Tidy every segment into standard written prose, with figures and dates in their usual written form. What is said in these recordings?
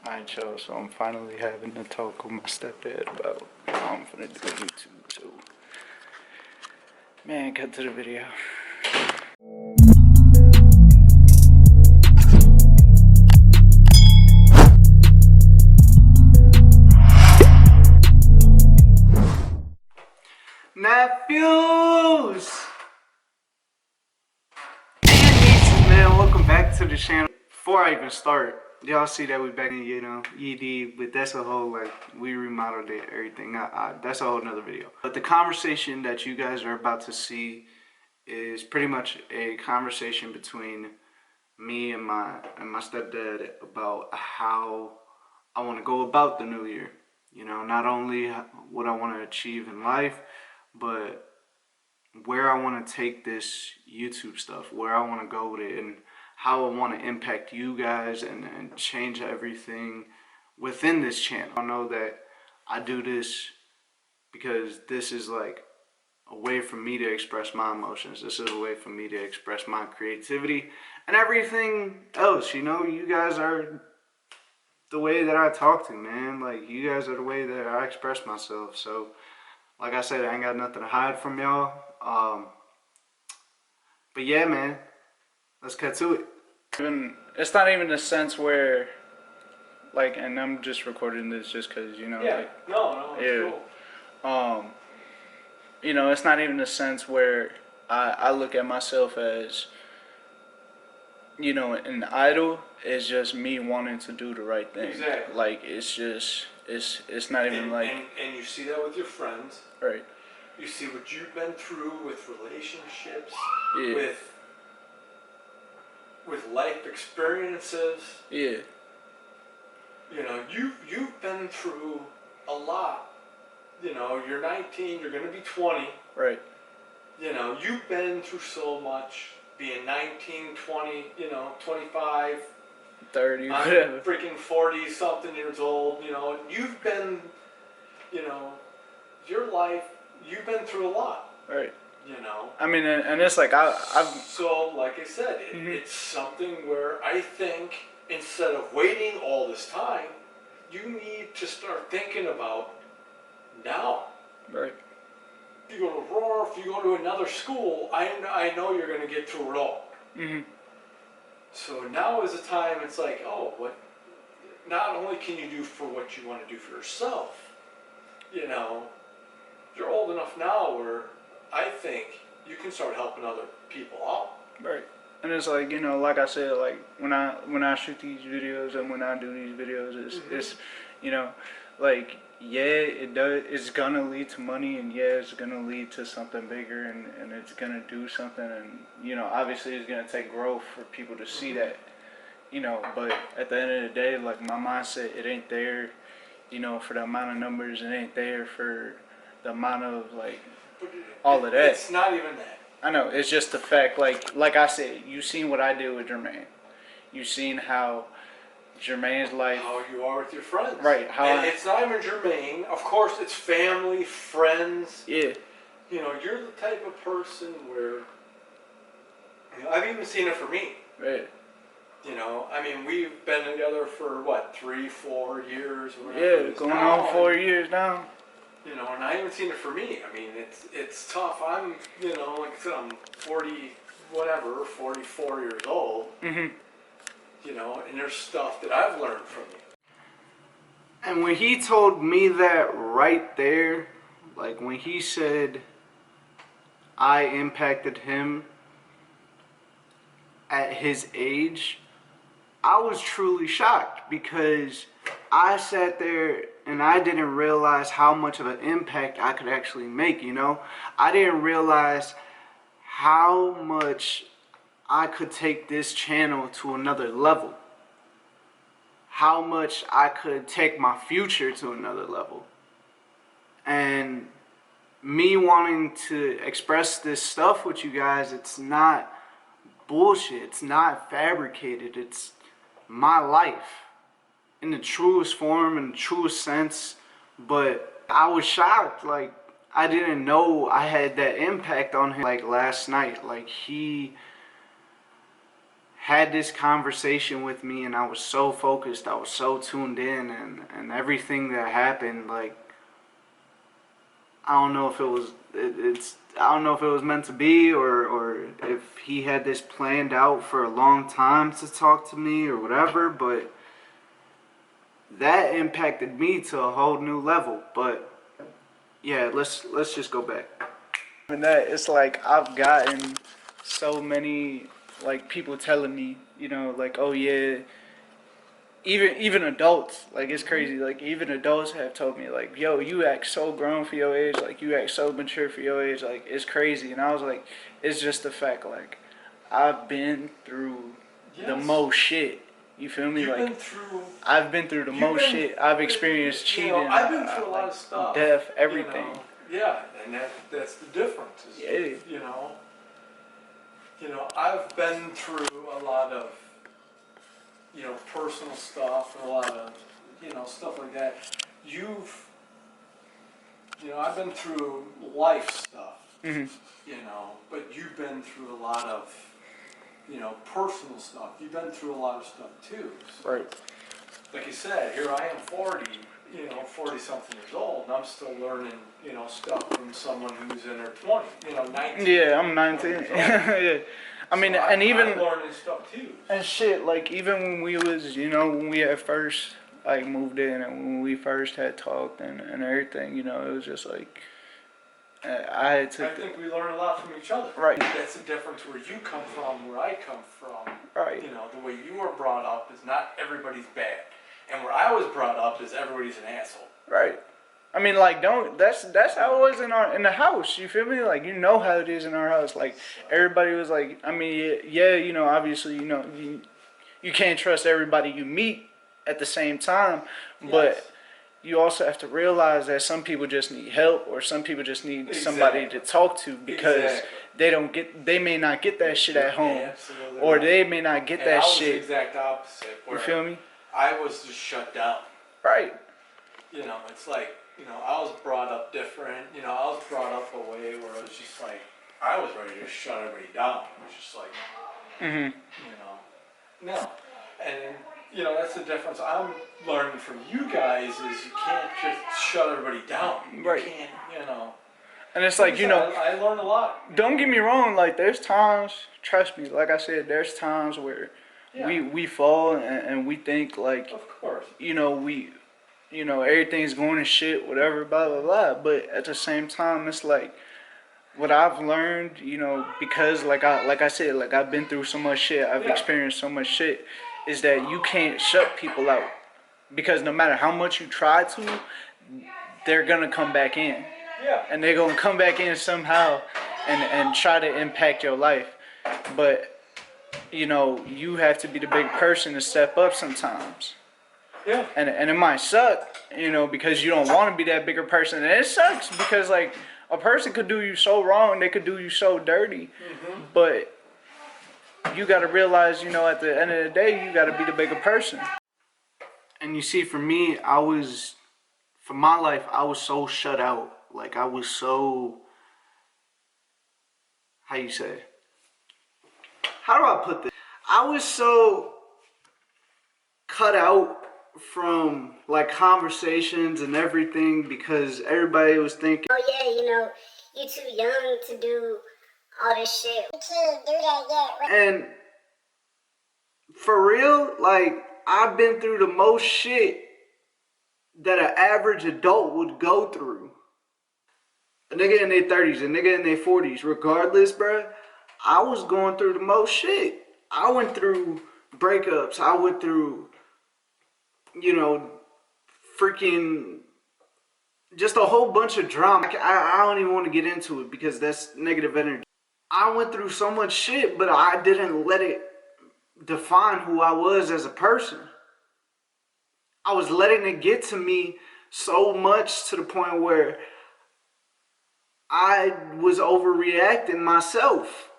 Alright, y'all, so I'm finally having to talk with my stepdad about how I'm gonna do YouTube, so man, cut to the video. Nephews and nieces, man, welcome back to the channel. Before I even start, y'all see that we back in, ED, but that's a whole, we remodeled it, everything. That's a whole nother video. But the conversation that you guys are about to see is pretty much a conversation between me and my stepdad about how I want to go about the new year. You know, not only what I want to achieve in life, but where I want to take this YouTube stuff, where I want to go with it, and how I want to impact you guys and change everything within this channel. I know that I do this because this is like a way for me to express my emotions. This is a way for me to express my creativity and everything else. You know, you guys are the way that I talk to, man. Like, you guys are the way that I express myself. So, like I said, I ain't got nothing to hide from y'all. But yeah, man, let's cut to it. It's not even a sense where, like, and I'm just recording this just because, you know, yeah, no, it's cool. You know, it's not even a sense where I look at myself as, you know, an idol. It's just me wanting to do the right thing. Exactly. Like, it's just, it's not even like... And you see that with your friends. Right. You see what you've been through with relationships, Yeah. with life experiences. Yeah. You know, you've been through a lot. You know, you're 19, you're going to be 20. Right. You know, you've been through so much, being 19, 20, you know, 25, 30, whatever. Freaking 40 something years old, you know, and you've been, you know, your life, you've been through a lot. Right. You know. I mean, and it's like I've. So, like I said, it's something where I think instead of waiting all this time, you need to start thinking about now. Right. If you go to Roar, if you go to another school, I know you're going to get through it all. So now is the time. It's like, oh, what? Not only can you do for what you want to do for yourself, you know, you're old enough now where I think you can start helping other people out. Right. And it's like, you know, like I said, like when I shoot these videos and when I do these videos, it's you know, like, yeah, it's gonna lead to money, and yeah, it's gonna lead to something bigger, and it's gonna do something, and you know, obviously it's gonna take growth for people to see that, you know. But at the end of the day, like, my mindset, it ain't there, you know, for the amount of numbers. It ain't there for the amount of, like, all of that. It's not even that. I know, it's just the fact, like I said, you seen what I did with Jermaine. You seen how Jermaine's life... How you are with your friends. Right. And it's not even Jermaine. Of course, it's family, friends. Yeah. You know, you're the type of person where... You know, I've even seen it for me. Right. You know, I mean, we've been together for, what, 3-4 years? Or whatever. Yeah, going on 4 years now. You know, and I haven't seen it for me. I mean, it's tough. I'm, you know, like I said, I'm 44 years old. You know, and there's stuff that I've learned from you. And when he told me that right there, like when he said I impacted him at his age, I was truly shocked, because I sat there and I didn't realize how much of an impact I could actually make, you know? I didn't realize how much I could take this channel to another level. How much I could take my future to another level. And me wanting to express this stuff with you guys, it's not bullshit. It's not fabricated. It's my life in the truest form, in the truest sense. But I was shocked. Like, I didn't know I had that impact on him. Like, last night, like, he had this conversation with me, and I was so focused, I was so tuned in, and everything that happened, like, I don't know if it was I don't know if it was meant to be, or if he had this planned out for a long time to talk to me or whatever, but that impacted me to a whole new level. But yeah, let's just go back. And that, it's like I've gotten so many like people telling me, like, oh yeah, even adults, like, it's crazy, like, even adults have told me, like, yo, you act so grown for your age, like, you act so mature for your age, like, it's crazy. And I was like, it's just the fact, like, I've been through the most shit. You feel me? I've been through the most shit. I've experienced cheating. I've been through a lot of stuff. Death, everything. Yeah, and that's the difference. I've been through a lot of, personal stuff, and a lot of, stuff like that. I've been through life stuff, but you've been through a lot of, personal stuff. You've been through a lot of stuff too. So, right. Like you said, here I am 40, 40-something years old, and I'm still learning, stuff from someone who's in their 20s, 19. Yeah, I'm 19. Yeah. I mean, so and even I'm learning stuff too. And shit, like, even when we was, when we had first, like, moved in, and when we first had talked and everything, it was just like, I think we learn a lot from each other. Right. That's the difference where you come from, where I come from. Right. The way you were brought up is not everybody's bad. And where I was brought up is everybody's an asshole. Right. I mean, like, that's how it was in the house. You feel me? Like, how it is in our house. Like, everybody was like, I mean, yeah, obviously, you can't trust everybody you meet at the same time, but you also have to realize that some people just need help, or some people just need somebody to talk to, because they may not get that shit at home, or they may not get that shit. I was the exact opposite. You feel me? I was just shut down. Right. It's like, I was brought up different. I was brought up a way where it was just like, I was ready to shut everybody down. It was just like, no. And, that's the difference I'm learning from you guys, is you can't just shut everybody down. Right. You can't, And it's like, I learned a lot. Don't get me wrong, like, there's times, trust me, like I said, there's times where we fall and we think, like, of course, everything's going to shit, whatever, blah, blah, blah. But at the same time, it's like, what I've learned, because like I said, like, I've been through so much shit, I've experienced so much shit, is that you can't shut people out. Because no matter how much you try to, they're going to come back in. Yeah. And they're going to come back in somehow and try to impact your life. But, you have to be the big person to step up sometimes. Yeah. And it might suck, because you don't want to be that bigger person. And it sucks because, like, a person could do you so wrong, they could do you so dirty. Mm-hmm. But you got to realize, at the end of the day, you got to be the bigger person. And you see, for me, for my life, I was so shut out. Like, I was so, how do I put this? I was so cut out from, like, conversations and everything, because everybody was thinking, oh yeah, you're too young to do all this shit. You can't do that yet. And for real, like, I've been through the most shit that an average adult would go through. A nigga in their 30s, a nigga in their 40s, regardless, bruh, I was going through the most shit. I went through breakups. I went through, freaking just a whole bunch of drama. I don't even want to get into it because that's negative energy. I went through so much shit, but I didn't let it define who I was as a person. I was letting it get to me so much to the point where I was overreacting myself.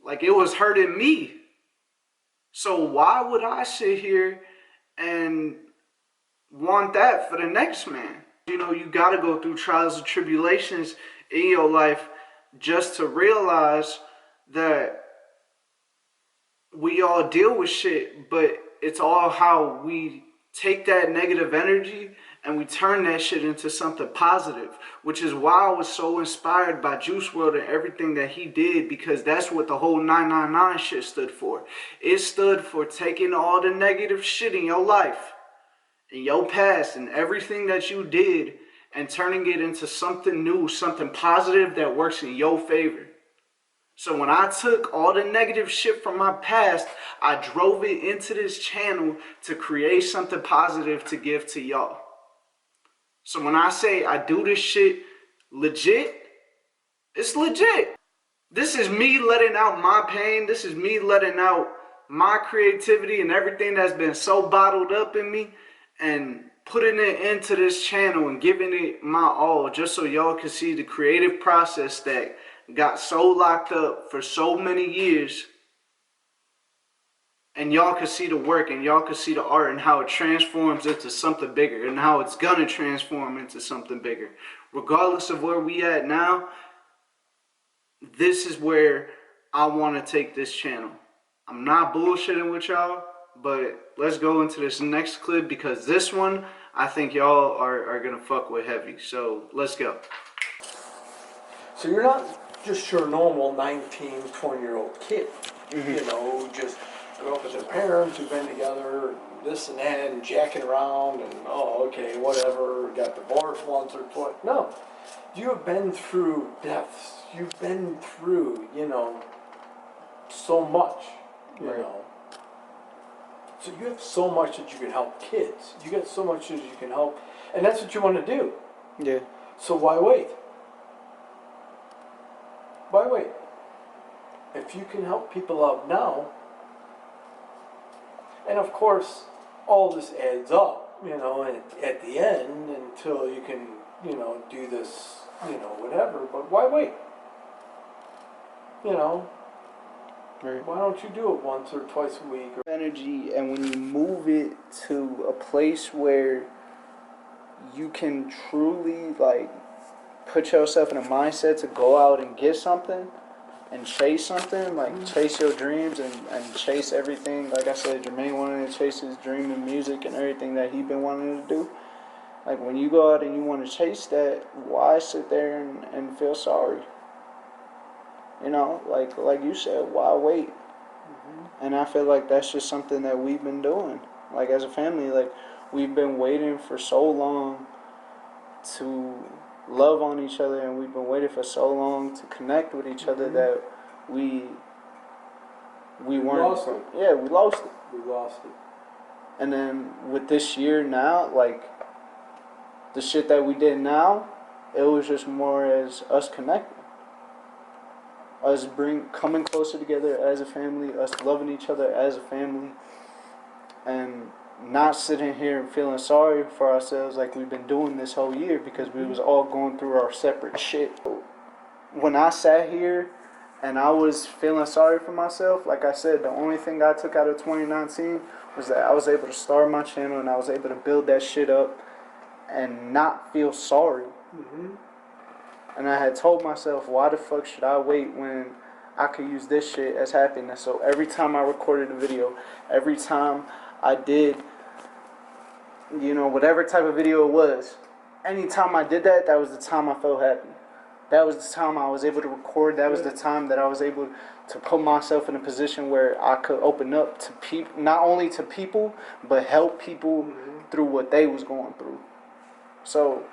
Like, it was hurting me. So why would I sit here and want that for the next man? You got to go through trials and tribulations in your life just to realize that we all deal with shit, but it's all how we take that negative energy and we turn that shit into something positive, which is why I was so inspired by Juice WRLD and everything that he did, because that's what the whole 999 shit stood for. It stood for taking all the negative shit in your life, in your past, and everything that you did, and turning it into something new, something positive that works in your favor. So when I took all the negative shit from my past, I drove it into this channel to create something positive to give to y'all. So when I say I do this shit legit, it's legit. This is me letting out my pain. This is me letting out my creativity and everything that's been so bottled up in me, and putting it into this channel and giving it my all, just so y'all can see the creative process that got so locked up for so many years, and y'all can see the work, and y'all can see the art, and how it transforms into something bigger, and how it's gonna transform into something bigger. Regardless of where we at now, this is where I want to take this channel. I'm not bullshitting with y'all, but let's go into this next clip, because this one I think y'all are gonna fuck with heavy. So let's go. So you're not just your normal 19, 20-year-old kid. You know, just grew up with their parents who've been together, this and that, and jacking around, and oh, okay, whatever, got divorced once or twice. No. You have been through deaths. You've been through, you know, so much, you know. So you have so much that you can help kids. You got so much that you can help, and that's what you want to do. Yeah. So why wait? Why wait? If you can help people out now, and of course, all this adds up, you know, and at the end, until you can, you know, do this, you know, whatever, but why wait? You know, Right. Why don't you do it once or twice a week? Energy, and when you move it to a place where you can truly like put yourself in a mindset to go out and get something and chase something, like chase your dreams and chase everything. Like I said, Jermaine wanted to chase his dream in music and everything that he'd been wanting to do. Like when you go out and you want to chase that, why sit there and feel sorry? You know, like you said, why wait? And I feel like that's just something that we've been doing. Like as a family, like we've been waiting for so long to love on each other, and we've been waiting for so long to connect with each other that we weren't. Lost it. Yeah, we lost it. We lost it. And then with this year now, like the shit that we did now, it was just more as us connecting. Us coming closer together as a family, us loving each other as a family, and not sitting here and feeling sorry for ourselves like we've been doing this whole year, because we was all going through our separate shit. When I sat here and I was feeling sorry for myself, like I said, the only thing I took out of 2019 was that I was able to start my channel and I was able to build that shit up and not feel sorry. And I had told myself, why the fuck should I wait when I could use this shit as happiness? So every time I recorded a video, every time I did, you know, whatever type of video it was, anytime I did that, that was the time I felt happy. That was the time I was able to record. That was the time that I was able to put myself in a position where I could open up to people, not only to people, but help people through what they was going through. So,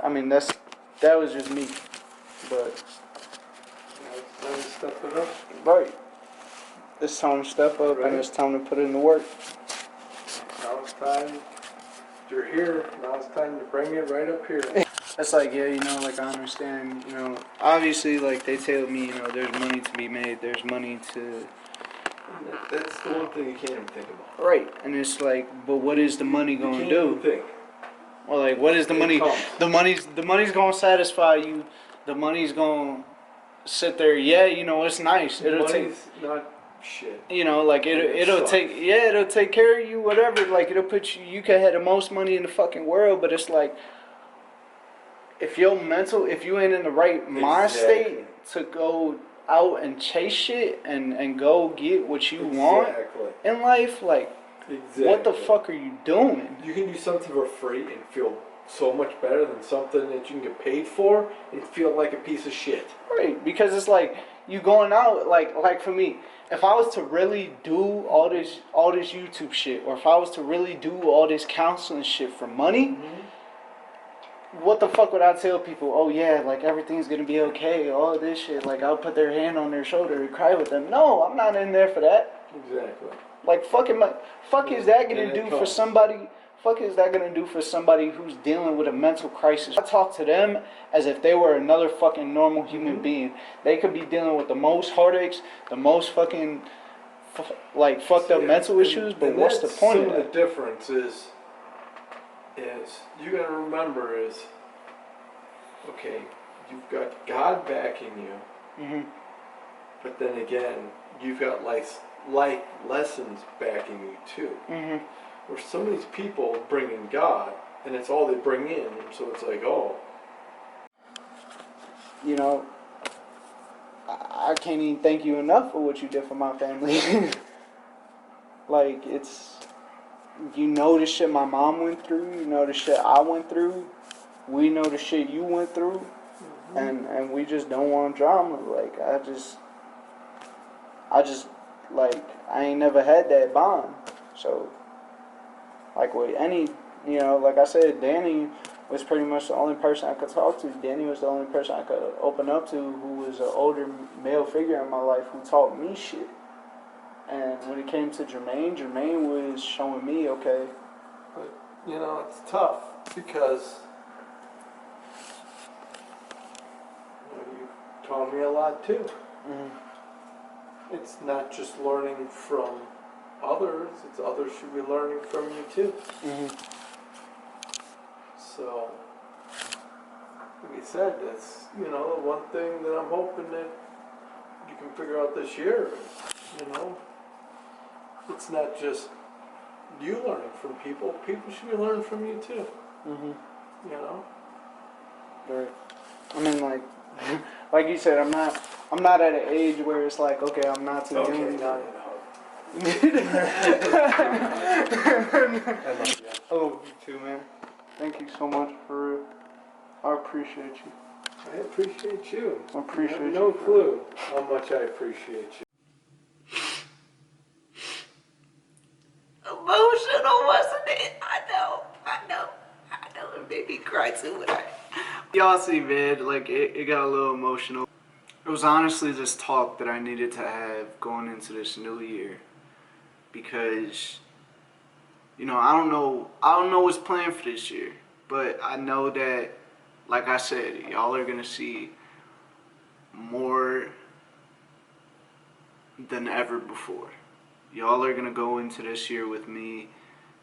I mean, that was just me, but Now it's time to step it up. right, it's time to step up, and it's time to put in the work. Now it's time. You're here. Now it's time to bring it right up here. It's like, yeah, you know, like I understand, you know, obviously, like they tell me, you know, there's money to be made, there's money to. That's the one thing you can't even think about. Right, and it's like, but what is the money gonna You can't do? even think. Or like, what is the money? comes. The money's gonna satisfy you. The money's gonna sit there. Yeah, you know, it's nice. It'll take. Money's not shit. You know, like it'll sucks. take. Yeah, it'll take care of you. Whatever. Like it'll put you. You can have the most money in the fucking world, but it's like, if you ain't in the right mind state to go out and chase shit and go get what you want in life, like, what the fuck are you doing? You can do something for free and feel so much better than something that you can get paid for and feel like a piece of shit. Right, because it's like you going out, like for me, if I was to really do all this YouTube shit, or if I was to really do all this counseling shit for money, what the fuck would I tell people? Oh yeah, like everything's gonna be okay, all this shit. Like I'll put their hand on their shoulder and cry with them. No, I'm not in there for that. Exactly. Like fuck is that gonna do for somebody? Fuck is that gonna do for somebody who's dealing with a mental crisis? I talk to them as if they were another fucking normal human being. They could be dealing with the most heartaches, the most fucking like fucked up mental issues. But what's the point of that? The difference is you gotta remember is, okay, you've got God backing you, but then again, you've got life lessons backing you too. Where some of these people bring in God, and it's all they bring in, so it's like, oh. You know, I can't even thank you enough for what you did for my family. Like, you know the shit my mom went through, you know the shit I went through, we know the shit you went through, and we just don't want drama. Like, I just, like, I ain't never had that bond, so... Like with any, you know, like I said, Danny was pretty much the only person I could talk to. Danny was the only person I could open up to who was an older male figure in my life who taught me shit. And when it came to Jermaine was showing me, okay. But, you know, it's tough because you taught me a lot too. It's not just learning from others, it's others should be learning from you too. So, like I said, that's, you know, the one thing that I'm hoping that you can figure out this year is, you know, it's not just you learning from people should be learning from you too. You know? Right. I mean, like, like you said, I'm not at an age where it's like, okay, I'm not too young. I love you too, man. Thank you so much for real. I appreciate you. I appreciate you. I appreciate you. No clue how much I appreciate you. Emotional, wasn't it? I know. It made me cry too. Y'all see, man, like it got a little emotional. It was honestly this talk that I needed to have going into this new year. Because, you know, I don't know what's planned for this year, but I know that, like I said, y'all are gonna see more than ever before. Y'all are gonna go into this year with me,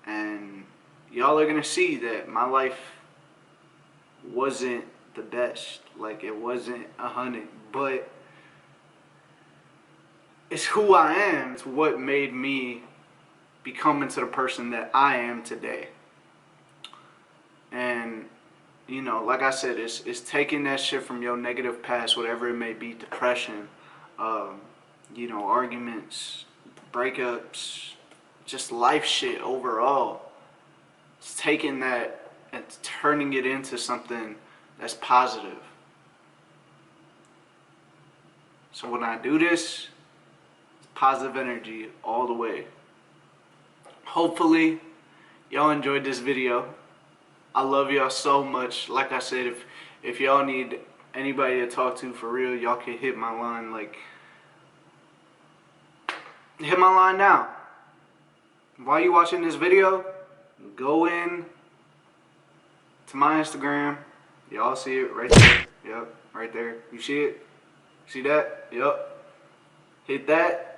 and y'all are gonna see that my life wasn't the best. Like, it wasn't 100, but it's who I am. It's what made me become into the person that I am today. And, you know, like I said, it's taking that shit from your negative past, whatever it may be, depression, you know, arguments, breakups, just life shit overall. It's taking that and turning it into something that's positive. So when I do this, it's positive energy all the way. Hopefully, y'all enjoyed this video. I love y'all so much. Like I said, if y'all need anybody to talk to for real, y'all can hit my line. Like, hit my line now. While you watching this video, go in to my Instagram. Y'all see it right there. Yep, right there. You see it? See that? Yep. Hit that.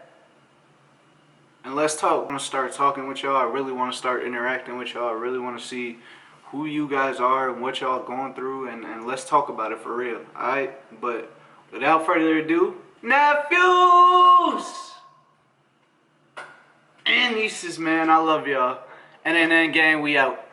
And let's talk. I want to start talking with y'all. I really want to start interacting with y'all. I really want to see who you guys are and what y'all going through. And let's talk about it for real. Alright? But without further ado, nephews! And nieces, man. I love y'all. And then gang, we out.